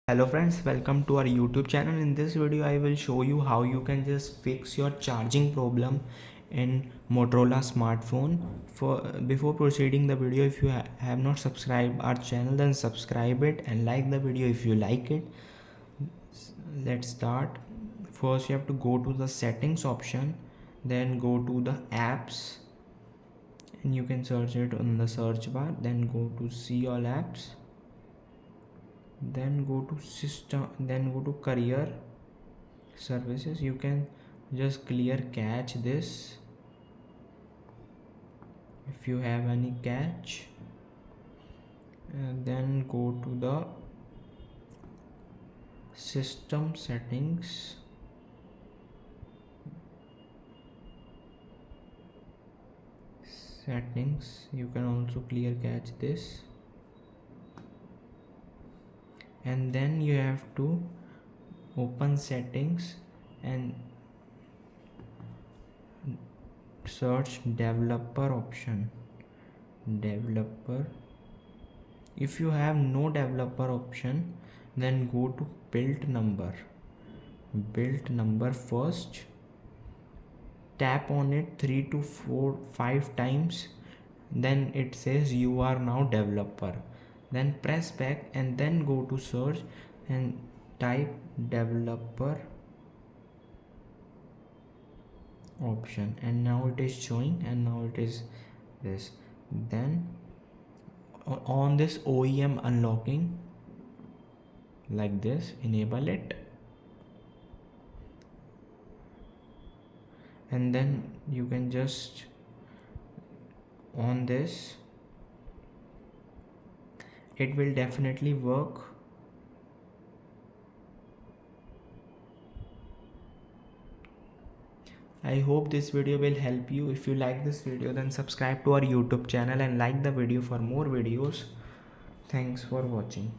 Hello friends, welcome to our YouTube channel. In this video I will show you how you can just fix your charging problem in Motorola smartphone. Before proceeding the video, if you have not subscribed our channel, then subscribe it and like the video if you like it. Let's start. First you have to go to the settings option, then go to the apps and you can search it on the search bar, then go to see all apps, then go to system, then go to career services. You can just clear cache this if you have any cache, and then go to the system settings, you can also clear cache this, and then you have to open settings and search developer option. If you have no developer option, then go to build number first, tap on it 3 to 4 5 times, then it says you are now developer, then press back and then go to search and type developer option, and now it is showing, and now it is this. Then on this OEM unlocking, like this, enable it, and then you can just on this, it will definitely work. I hope this video will help you. If you like this video, then subscribe to our YouTube channel and like the video for more videos. Thanks for watching.